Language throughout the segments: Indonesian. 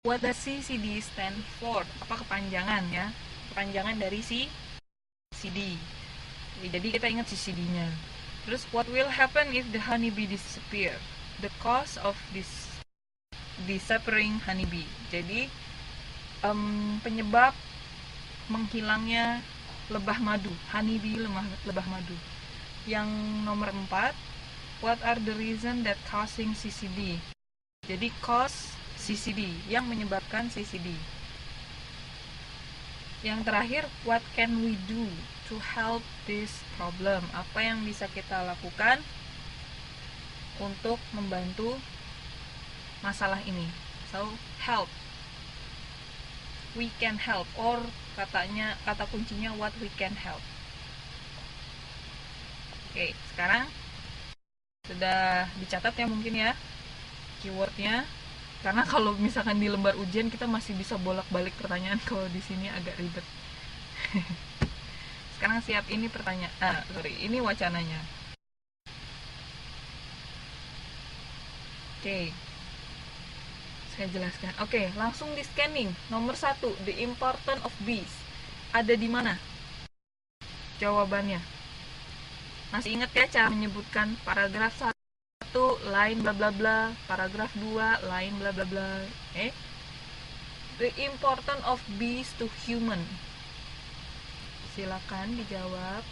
What does CCD stand for? Apa kepanjangan ya? Kepanjangan dari CCD. Jadi kita ingat CCD-nya. Terus what will happen if the honeybee disappear? The cause of this disappearing honeybee. Jadi penyebab menghilangnya lebah madu, honeybee lebah madu. Yang nomor 4, what are the reason that causing CCD? Jadi cause CCD, yang menyebabkan CCD. Yang terakhir, what can we do to help this problem? Apa yang bisa kita lakukan untuk membantu masalah ini? So, help. We can help, or kata kuncinya what we can help. Oke, sekarang sudah dicatat ya mungkin ya keywordnya, karena kalau misalkan di lembar ujian kita masih bisa bolak-balik pertanyaan, kalau di sini agak ribet. Sekarang siap, ini ini wacananya. Oke, saya jelaskan. Oke, langsung di scanning. Nomor 1, the importance of bees ada di mana? Jawabannya masih ingat ya cara menyebutkan? Paragraf 1 line bla bla bla, paragraf 2 line bla bla bla. The importance of bees to human. Silakan dijawab.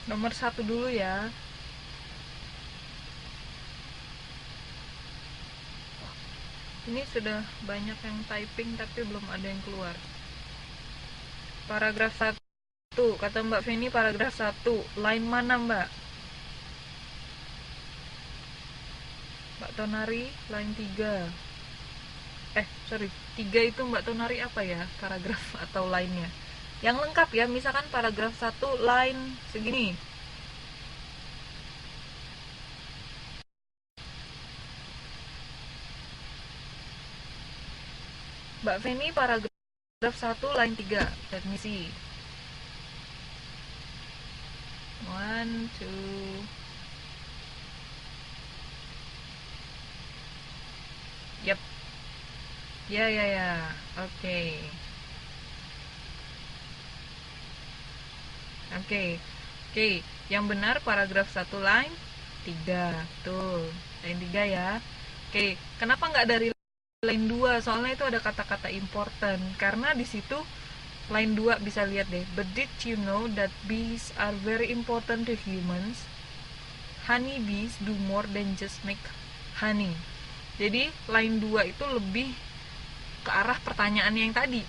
Nomor 1 dulu ya. Ini sudah banyak yang typing tapi belum ada yang keluar. Paragraf 1, kata Mbak Feni, paragraf 1 line mana Mbak? Mbak Tonari line 3. 3 itu Mbak Tonari apa ya? Paragraf atau line-nya? Yang lengkap ya, misalkan paragraf 1 line segini. Mbak Feni paragraf 1 line 3. Let me see. 1, 2. Yep. Ya. Oke. Oke. Yang benar paragraf 1 line 3. Tuh, line 3 ya. Oke, kenapa nggak dari line 2? Soalnya itu ada kata-kata important. Karena di situ line 2 bisa lihat deh. But did you know that bees are very important to humans? Honey bees do more than just make honey. Jadi line 2 itu lebih ke arah pertanyaan yang tadi.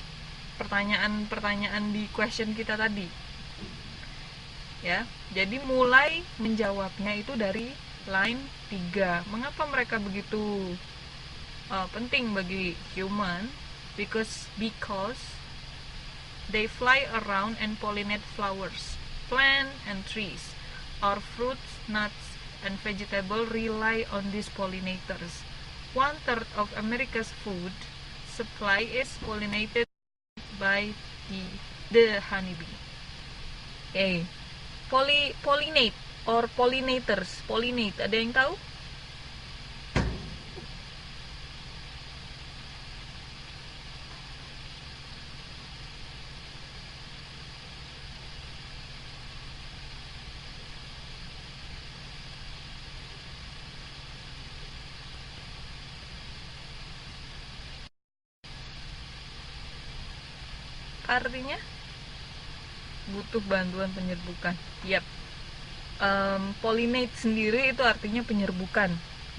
Pertanyaan di question kita tadi. Ya, jadi mulai menjawabnya itu dari line 3. Mengapa mereka begitu penting bagi human? Because they fly around and pollinate flowers, plants and trees. Our fruits, nuts, and vegetables rely on these pollinators. 1/3 of America's food supply is pollinated by the honeybee. Okay. Pollinate or pollinators. Pollinate, ada yang tahu? Artinya butuh bantuan penyerbukan. Yap. Pollinate sendiri itu artinya penyerbukan,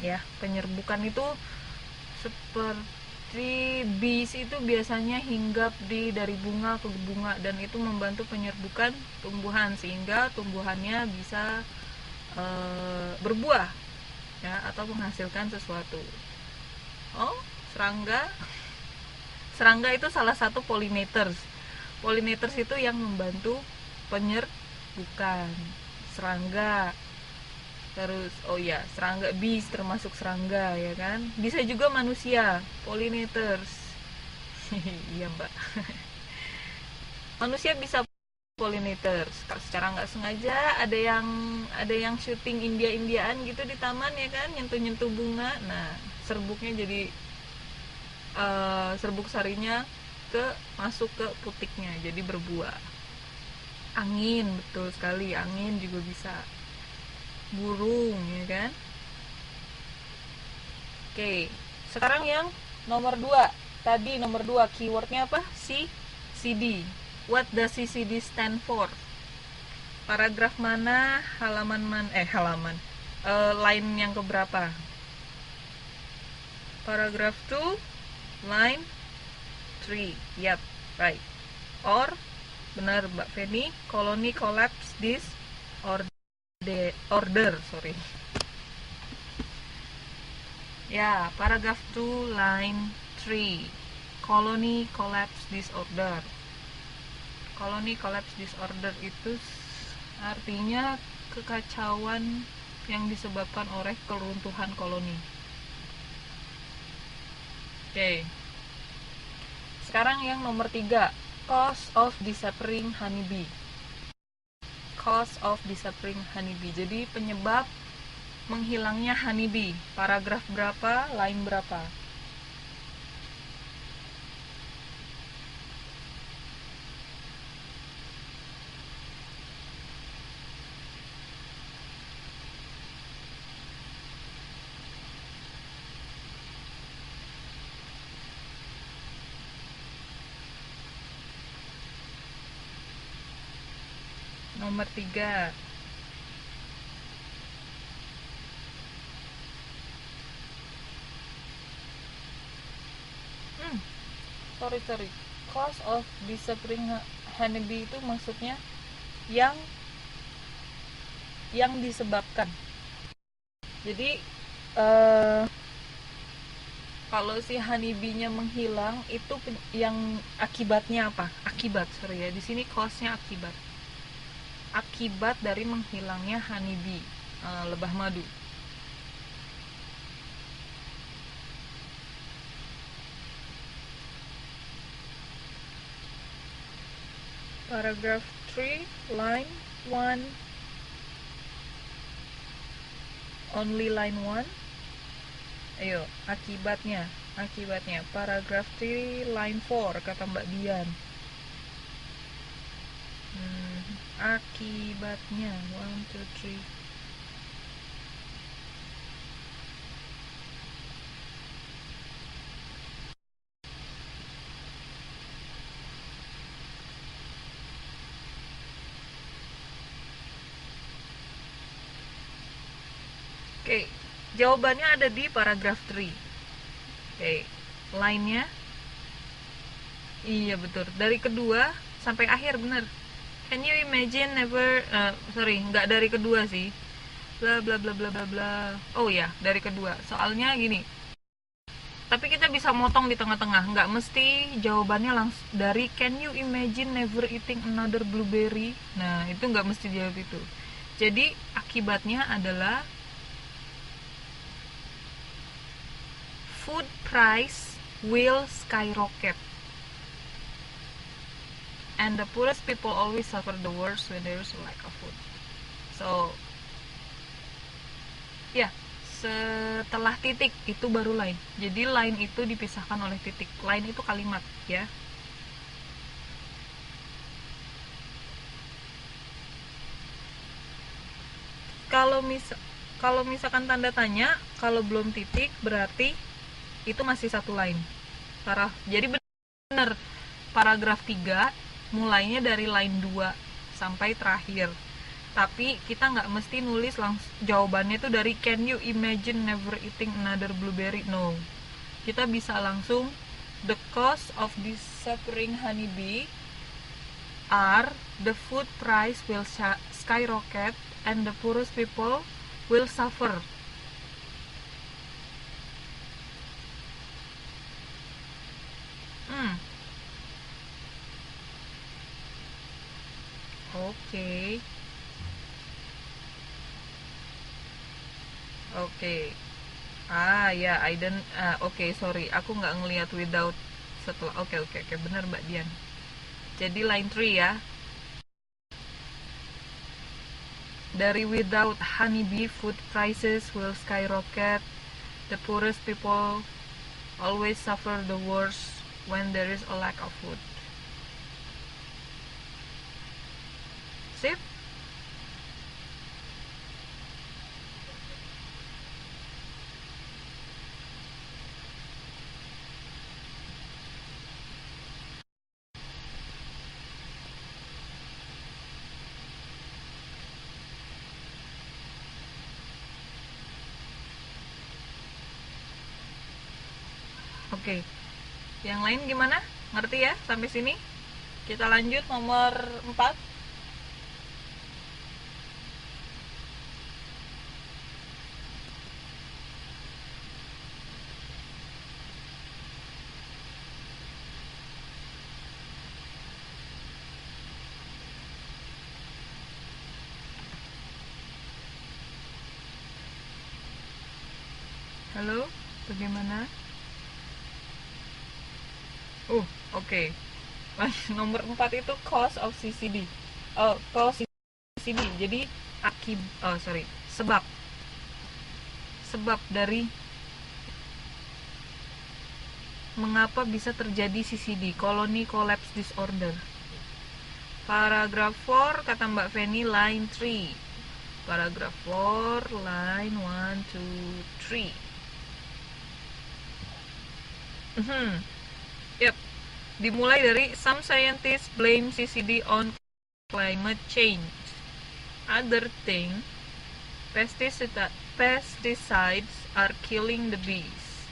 ya. Penyerbukan itu seperti bees itu biasanya hinggap dari bunga ke bunga, dan itu membantu penyerbukan tumbuhan sehingga tumbuhannya bisa berbuah, ya, atau menghasilkan sesuatu. Oh, serangga itu salah satu pollinators. Pollinators itu yang membantu bukan. Serangga. Terus oh ya, serangga, bees termasuk serangga ya kan. Bisa juga manusia, pollinators. Iya mbak. Manusia bisa pollinators. Secara nggak sengaja ada yang syuting India-Indiaan gitu di taman ya kan, nyentuh-nyentuh bunga. Nah, serbuknya jadi serbuk sarinya masuk ke putiknya, jadi berbuah. Angin, betul sekali, angin juga bisa. Burung ya kan. Oke, sekarang yang nomor 2. Tadi nomor 2 keywordnya apa? CCD. What does CCD stand for? Paragraf mana, halaman, line yang keberapa? Paragraf 2, line 3. Yep, right. Or, benar Mbak Feni, colony collapse order, sorry. Ya, paragraf 2, line 3. Colony collapse disorder. Colony collapse disorder itu artinya kekacauan yang disebabkan oleh keruntuhan koloni. Oke. Sekarang yang nomor 3, cause of disappearing honeybee. Cause of disappearing honeybee. Jadi penyebab menghilangnya honeybee. Paragraf berapa, line berapa? Nomor 3. Sorry. Cause of disappearing honeybee itu maksudnya yang disebabkan. Jadi kalau si honeybee-nya menghilang itu yang akibatnya apa? Di sini cause-nya akibat dari menghilangnya honeybee, lebah madu. Paragraph 3, line 1. Only line 1. Ayo, akibatnya. Paragraph 3, line 4, kata Mbak Dian. Akibatnya 1, 2, 3. Oke, jawabannya ada di paragraf 3. Oke, line-nya iya betul, dari kedua sampai akhir, bener. Can you imagine never nggak dari kedua sih, bla bla bla bla bla bla. Oh ya, dari kedua. Soalnya gini, tapi kita bisa motong di tengah-tengah, nggak mesti jawabannya langsung dari can you imagine never eating another blueberry. Nah, itu nggak mesti jawab itu. Jadi akibatnya adalah food price will skyrocket and the poorest people always suffer the worst when there's a lack of food. So ya, setelah titik itu baru line. Jadi line itu dipisahkan oleh titik. Line itu kalimat ya. Kalau misalkan tanda tanya, kalau belum titik berarti itu masih satu line. Jadi benar, paragraf 3 mulainya dari line 2 sampai terakhir. Tapi kita nggak mesti nulis langsung jawabannya itu dari can you imagine never eating another blueberry. No, kita bisa langsung the cause of disappearing honeybee are the food price will skyrocket and the poorest people will suffer. Oke. Oke. Ya, I don't. Oke, sorry, aku nggak ngelihat without setelah. Oke, oke, oke, benar Mbak Dian. Jadi line 3 ya. Dari without honeybee, food prices will skyrocket. The poorest people always suffer the worst when there is a lack of food. Sip? Oke. Yang lain gimana? Ngerti ya sampai sini? Kita lanjut nomor 4. Halo, bagaimana? Oke. Okay. Nomor 4 itu cause of CCD. Oh, cause CCD. Jadi sebab. Sebab dari mengapa bisa terjadi CCD, colony collapse disorder. Paragraf 4 kata Mbak Feni line 3. Paragraf 4 line 1 2 3. Yep. Dimulai dari some scientists blame CCD on climate change. Other thing, pesticides are killing the bees.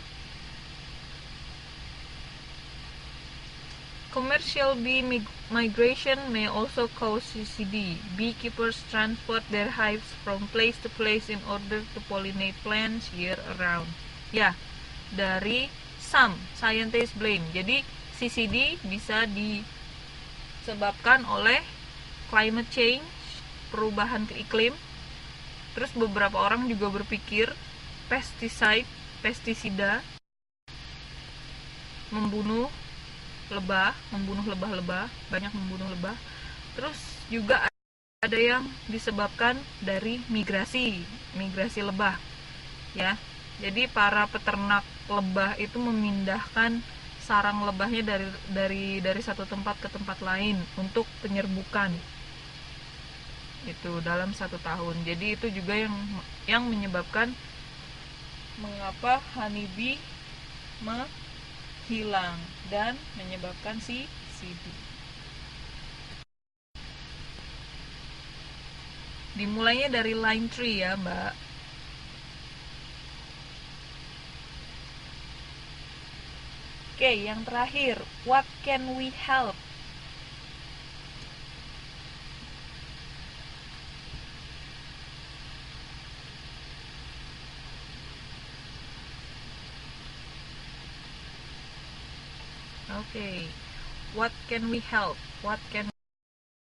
Commercial bee migration may also cause CCD. Beekeepers transport their hives from place to place in order to pollinate plants year around. Ya, dari some scientists blame. Jadi CCD bisa disebabkan oleh climate change, perubahan iklim. Terus beberapa orang juga berpikir pestisida membunuh lebah-lebah, banyak membunuh lebah. Terus juga ada yang disebabkan dari migrasi lebah. Ya. Jadi para peternak lebah itu memindahkan sarang lebahnya dari satu tempat ke tempat lain untuk penyerbukan. Itu dalam 1 tahun. Jadi itu juga yang menyebabkan mengapa honeybee hilang dan menyebabkan CCD. Dimulainya dari line 3 ya, Mbak. Oke, yang terakhir, what can we help? Oke. What can we help? What can